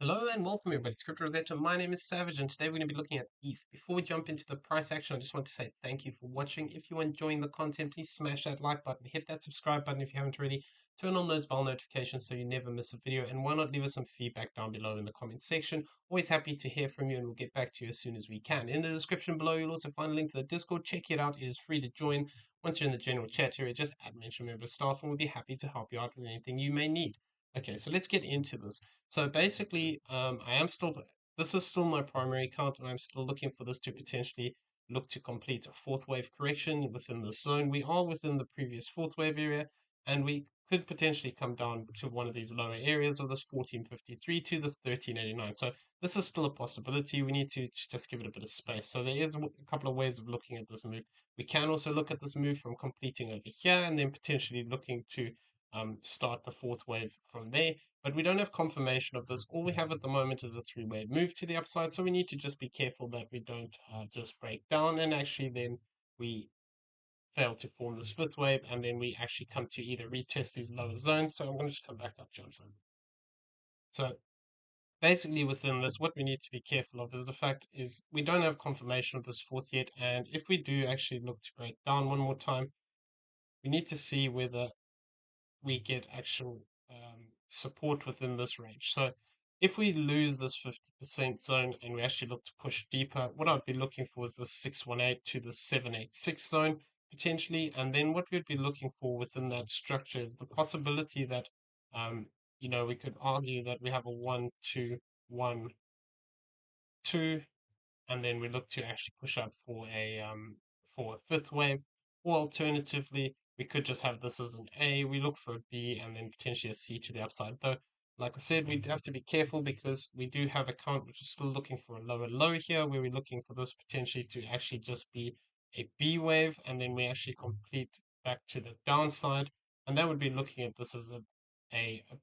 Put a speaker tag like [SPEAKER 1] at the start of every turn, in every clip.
[SPEAKER 1] Hello and welcome everybody to Crypto Rosetta. My name is Savage and today we're going to be looking at ETH. Before we jump into the price action, I just want to say thank you for watching. If you're enjoying the content, please smash that like button, hit that subscribe button if you haven't already, turn on those bell notifications so you never miss a video, and why not leave us some feedback down below in the comment section. Always happy to hear from you and we'll get back to you as soon as we can. In the description below, you'll also find a link to the Discord. Check it out. It is free to join. Once you're in the general chat area, just add mention member of staff and we'll be happy to help you out with anything you may need. Okay, so let's get into this. So basically, this is still my primary account, and I'm still looking for this to potentially look to complete a fourth wave correction within this zone. We are within the previous fourth wave area, and we could potentially come down to one of these lower areas of this 1453 to this 1389. So this is still a possibility. We need to just give it a bit of space. So there is a couple of ways of looking at this move. We can also look at this move from completing over here and then potentially looking to start the fourth wave from there. But we don't have confirmation of this. All we have at the moment is a three-wave move to the upside. So we need to just be careful that we don't just break down and actually then we fail to form this fifth wave and then we actually come to either retest these lower zones. So I'm going to just come back up, Johnson. So basically within this, what we need to be careful of is the fact is we don't have confirmation of this fourth yet. And if we do actually look to break down one more time, we need to see whether we get actual support within this range. So if we lose this 50% zone and we actually look to push deeper, what I'd be looking for is the 618 to the 786 zone potentially. And then what we'd be looking for within that structure is the possibility that, we could argue that we have a 1, 2, 1, 2, and then we look to actually push up for a fifth wave, or alternatively we could just have this as an A, we look for a B, and then potentially a C to the upside. Though like I said, we have to be careful because we do have a count which is still looking for a lower low here, where we're looking for this potentially to actually just be a B wave, and then we actually complete back to the downside, and that would be looking at this as a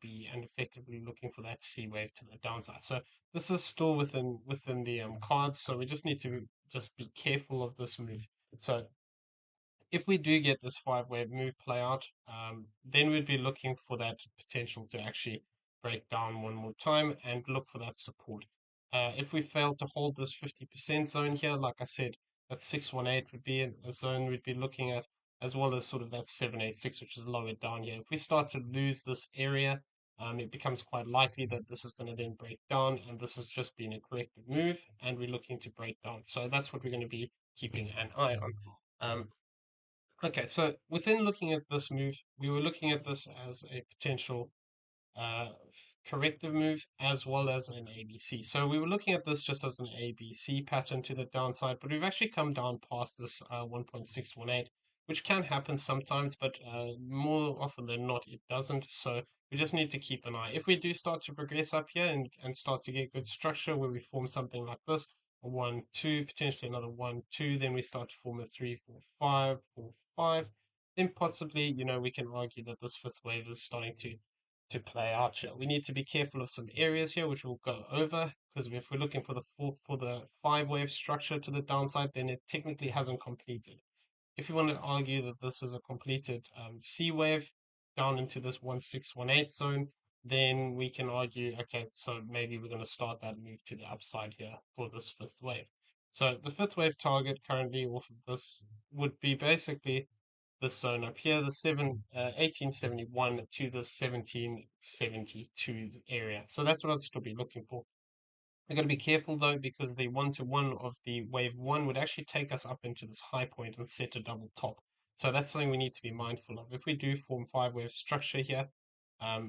[SPEAKER 1] B, and effectively looking for that C wave to the downside. So this is still within the cards, so we just need to just be careful of this move. So if we do get this five-wave move play out, then we'd be looking for that potential to actually break down one more time and look for that support. If we fail to hold this 50% zone here, like I said, that 618 would be a zone we'd be looking at, as well as sort of that 786, which is lower down here. If we start to lose this area, it becomes quite likely that this is going to then break down, and this has just been a corrective move, and we're looking to break down. So that's what we're going to be keeping an eye on. Okay, so within looking at this move, we were looking at this as a potential uh, corrective move as well as an ABC. So we were looking at this just as an ABC pattern to the downside, but we've actually come down past this 1.618, which can happen sometimes, but more often than not, it doesn't. So we just need to keep an eye. If we do start to progress up here and start to get good structure where we form something like this, a 1, 2, potentially another 1, 2, then we start to form a 3, 4, 5, 4, 5, then possibly, we can argue that this fifth wave is starting to play out here. We need to be careful of some areas here, which we'll go over, because if we're looking for the five-wave structure to the downside, then it technically hasn't completed. If you want to argue that this is a completed C wave down into this 1618 zone, then we can argue, okay, so maybe we're going to start that move to the upside here for this fifth wave. So the fifth wave target currently off of this would be basically this zone up here, the 1871 to the 1772 area. So that's what I'd still be looking for. We're going to be careful though, because the one-to-one of the wave one would actually take us up into this high point and set a double top. So that's something we need to be mindful of. If we do form five-wave structure here,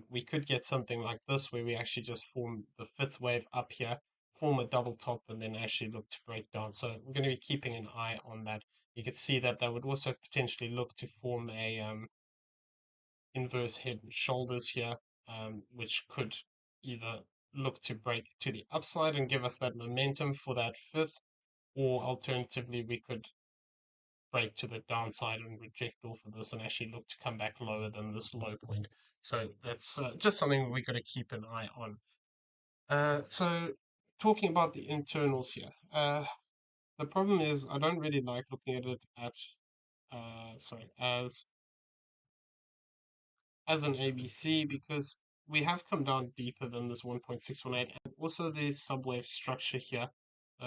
[SPEAKER 1] we could get something like this where we actually just form the fifth wave up here, form a double top, and then actually look to break down. So we're going to be keeping an eye on that. You could see that would also potentially look to form a inverse head and shoulders here, which could either look to break to the upside and give us that momentum for that fifth, or alternatively, we could break to the downside and reject off of this and actually look to come back lower than this low point. So that's just something we've got to keep an eye on. So talking about the internals here, the problem is I don't really like looking at it as an ABC, because we have come down deeper than this 1.618, and also the subwave structure here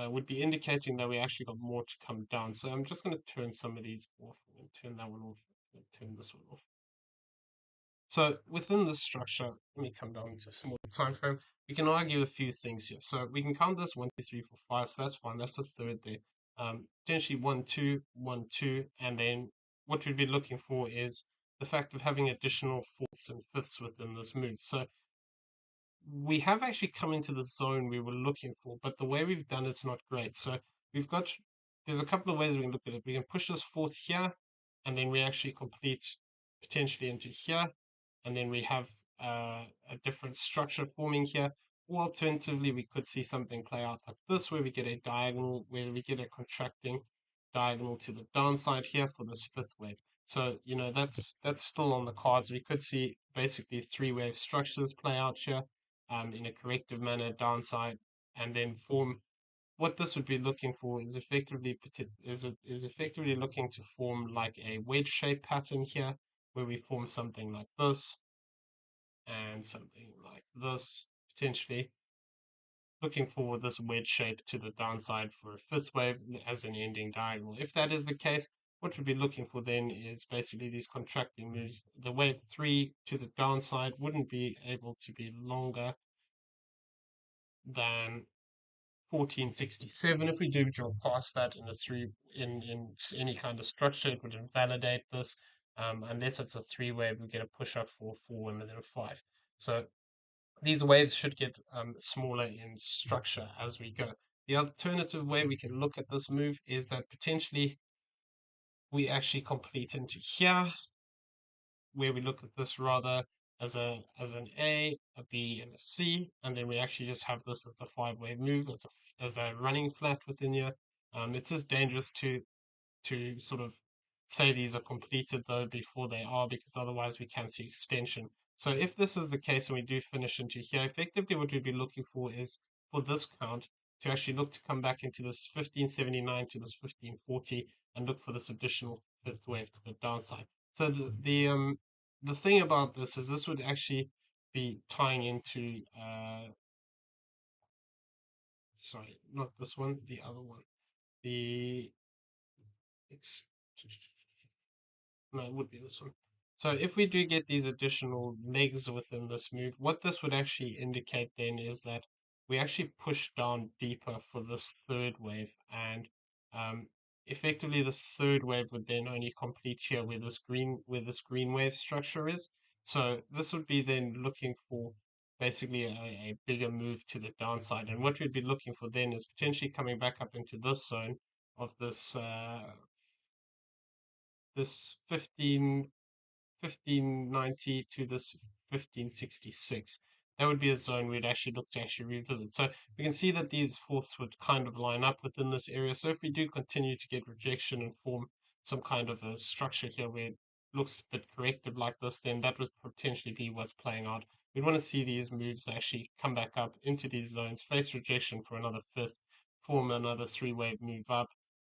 [SPEAKER 1] would be indicating that we actually got more to come down. So I'm just going to turn some of these off and turn that one off and turn this one off. So within this structure, let me come down to a smaller time frame. We can argue a few things here. So we can count this 1, 2, 3, 4, 5. So that's fine. That's the third there. Potentially 1, 2, 1, 2. And then what we'd be looking for is the fact of having additional fourths and fifths within this move. So we have actually come into the zone we were looking for, but the way we've done it's not great. So we've got, there's a couple of ways we can look at it. We can push this fourth here, and then we actually complete potentially into here, and then we have a different structure forming here. Or alternatively, we could see something play out like this, where we get a diagonal, where we get a contracting diagonal to the downside here for this fifth wave. So, that's still on the cards. We could see basically three wave structures play out here in a corrective manner downside, and then form. What this would be looking for is effectively looking to form like a wedge shape pattern here, where we form something like this and something like this, potentially looking for this wedge shape to the downside for a fifth wave as an ending diagonal. If that is the case, what we'd be looking for then is basically these contracting moves. The wave 3 to the downside wouldn't be able to be longer than 1467. If we do draw past that in a three in any kind of structure, it would invalidate this. Unless it's a three wave, we get a push up for a 4 and then a 5. So these waves should get smaller in structure as we go. The alternative way we can look at this move is that potentially we actually complete into here, where we look at this rather as an A, B, and a C, and then we actually just have this as a 5-wave move as a running flat within here. It is dangerous to sort of say these are completed though before they are, because otherwise we can see extension. So if this is the case and we do finish into here, effectively what we'd be looking for is for this count to actually look to come back into this 1579 to this 1540 and look for this additional fifth wave to the downside. So the thing about this is this would actually be tying into sorry, not this one, the other one. The no, it would be this one. So if we do get these additional legs within this move, what this would actually indicate then is that we actually push down deeper for this third wave, and um, effectively this third wave would then only complete here where this green wave structure is. So this would be then looking for basically a bigger move to the downside, and what we'd be looking for then is potentially coming back up into this zone of this 1590 to this 1566. That would be a zone we'd actually look to actually revisit. So we can see that these fourths would kind of line up within this area. So if we do continue to get rejection and form some kind of a structure here where it looks a bit corrective like this, then that would potentially be what's playing out. We'd want to see these moves actually come back up into these zones, face rejection for another fifth, form another three-wave move up,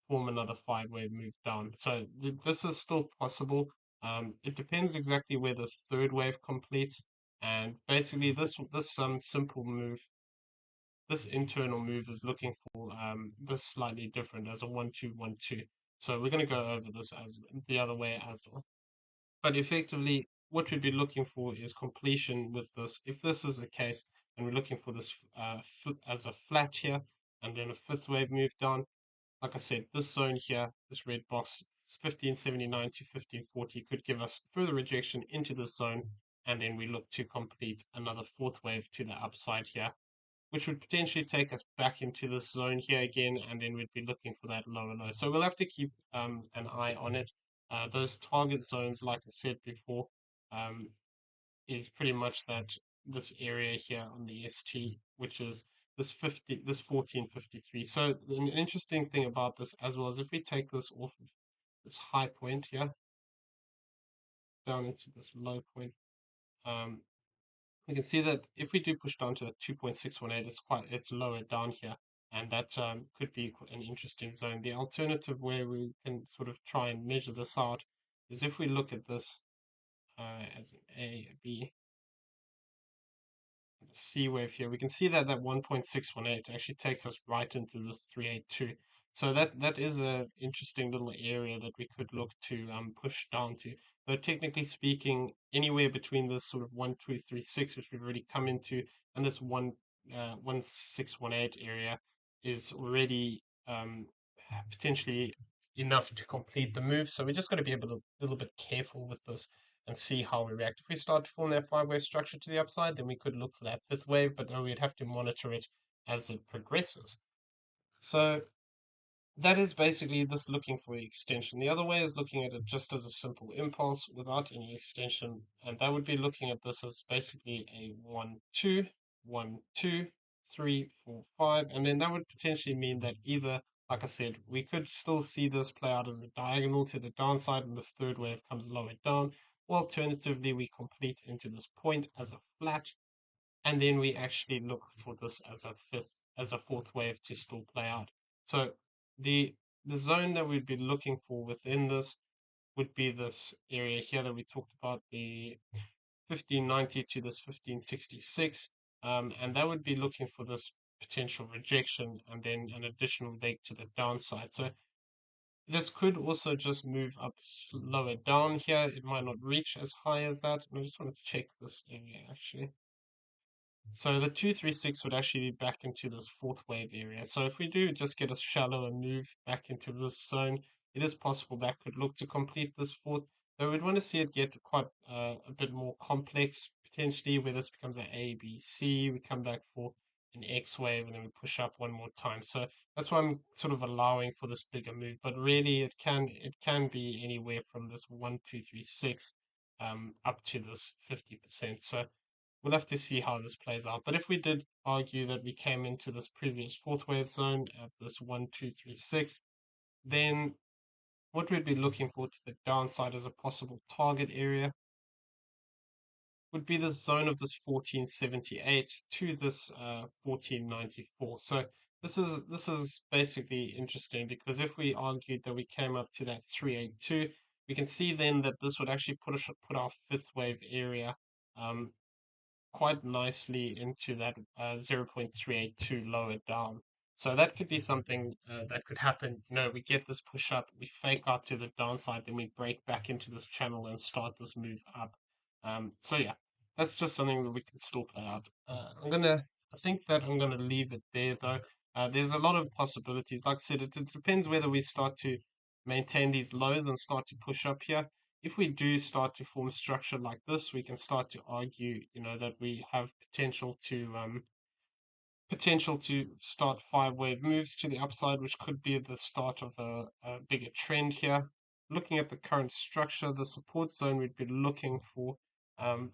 [SPEAKER 1] form another five-wave move down. So this is still possible. It depends exactly where this third wave completes, and basically this simple move, this internal move is looking for this slightly different as a 1-2-1-2. So we're going to go over this as the other way as well. But effectively, what we'd be looking for is completion with this. If this is the case, and we're looking for this as a flat here, and then a fifth wave move down, like I said, this zone here, this red box, 1579 to 1540 could give us further rejection into this zone, and then we look to complete another fourth wave to the upside here, which would potentially take us back into this zone here again, and then we'd be looking for that lower low. So we'll have to keep an eye on it. Those target zones, like I said before, um, is pretty much this area here on the ST, which is this 1453. So an interesting thing about this as well is if we take this off of this high point here down into this low point, um, we can see that if we do push down to 2.618, it's lower down here, and that could be an interesting zone. The alternative way we can sort of try and measure this out is if we look at this as an A, a B, C wave here, we can see that that 1.618 actually takes us right into this 382. So that is a interesting little area that we could look to push down to. Though technically speaking, anywhere between this sort of 1236, which we've already come into, and this 1618 area is already potentially enough to complete the move. So we just got to be a little bit careful with this and see how we react. If we start to form that five-wave structure to the upside, then we could look for that fifth wave, but then we'd have to monitor it as it progresses. So that is basically this looking for extension. The other way is looking at it just as a simple impulse without any extension, and that would be looking at this as basically a 1, 2, 1, 2, 3, 4, 5, and then that would potentially mean that either, like I said, we could still see this play out as a diagonal to the downside, and this third wave comes lower down, or alternatively, we complete into this point as a flat, and then we actually look for this as a fourth wave to still play out. So the the zone that we'd be looking for within this would be this area here that we talked about, the 1590 to this 1566, and that would be looking for this potential rejection and then an additional leg to the downside. So this could also just move up lower down here. It might not reach as high as that. I just wanted to check this area actually. So the 236 would actually be back into this fourth wave area. So if we do just get a shallower move back into this zone, it is possible that could look to complete this fourth. Though we'd want to see it get quite a bit more complex, potentially where this becomes an A, B, C. We come back for an X wave and then we push up one more time. So that's why I'm sort of allowing for this bigger move. But really, it can be anywhere from this 1, 2, 3, 6 up to this 50%. So we'll have to see how this plays out. But if we did argue that we came into this previous fourth wave zone at this 1, 2, 3, 6, then what we'd be looking for to the downside as a possible target area would be the zone of this 1478 to this 1494. So this is basically interesting because if we argued that we came up to that 382, we can see then that this would actually put our fifth wave area um, quite nicely into that 0.382 lower down. So that could be something that could happen. We get this push up, we fake out to the downside, then we break back into this channel and start this move up. So yeah, that's just something that we can still play out. I think that I'm gonna leave it there though. There's a lot of possibilities. Like I said, it depends whether we start to maintain these lows and start to push up here. If we do start to form structure like this, we can start to argue, that we have potential to start five-wave moves to the upside, which could be the start of a bigger trend here. Looking at the current structure, the support zone we'd be looking for um,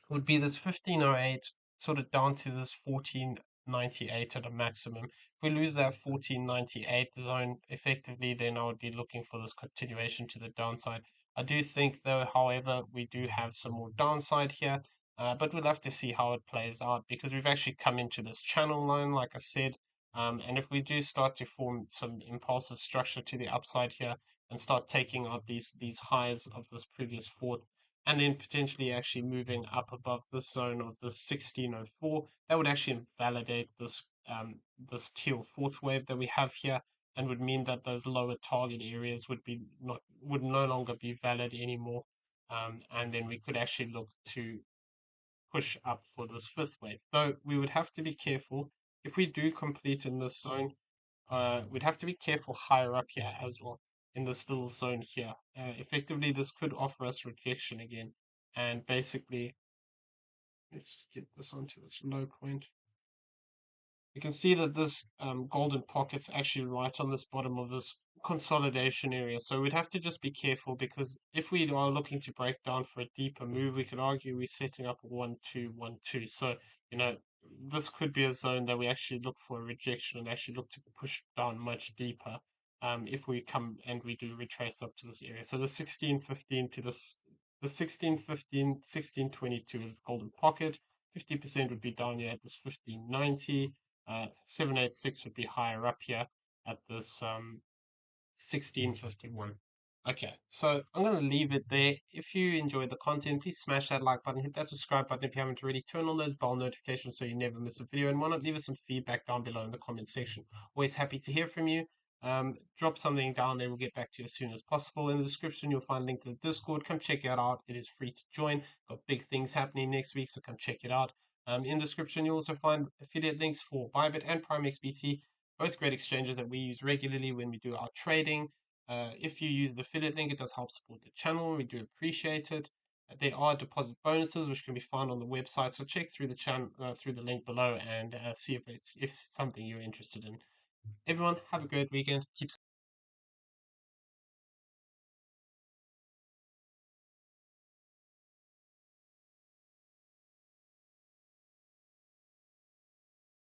[SPEAKER 1] would be this 1508 sort of down to this 1498 at a maximum. If we lose that 1498 zone effectively, then I would be looking for this continuation to the downside. I do think, though, however, we do have some more downside here, but we'll have to see how it plays out because we've actually come into this channel line, like I said. And if we do start to form some impulsive structure to the upside here and start taking out these highs of this previous fourth, and then potentially actually moving up above this zone of the 1604, that would actually invalidate this teal fourth wave that we have here, and would mean that those lower target areas would no longer be valid anymore. And then we could actually look to push up for this fifth wave. Though we would have to be careful if we do complete in this zone. We'd have to be careful higher up here as well in this little zone here. Effectively, this could offer us rejection again. And basically, let's just get this onto this low point. You can see that this golden pocket's actually right on this bottom of this consolidation area. So we'd have to just be careful because if we are looking to break down for a deeper move, we could argue we're setting up a 1-2-1-2. So, this could be a zone that we actually look for a rejection and actually look to push down much deeper if we come and we do retrace up to this area. So the 1615 to this, the 1615, 1622 is the golden pocket. 50% would be down here at this 1590. 786 would be higher up here at this 1651. Okay, so I'm going to leave it there. If you enjoyed the content, please smash that like button, hit that subscribe button if you haven't already, turn on those bell notifications so you never miss a video, and why not leave us some feedback down below in the comment section. Always happy to hear from you. Drop something down there, we'll get back to you as soon as possible. In the description, you'll find a link to the Discord. Come check it out. It is free to join. Got big things happening next week, so come check it out. In the description, you'll also find affiliate links for BYBIT and PrimeXBT, both great exchanges that we use regularly when we do our trading. If you use the affiliate link, it does help support the channel. We do appreciate it. There are deposit bonuses which can be found on the website, so check through the through the link below and see if it's something you're interested in. Everyone, have a great weekend. Keep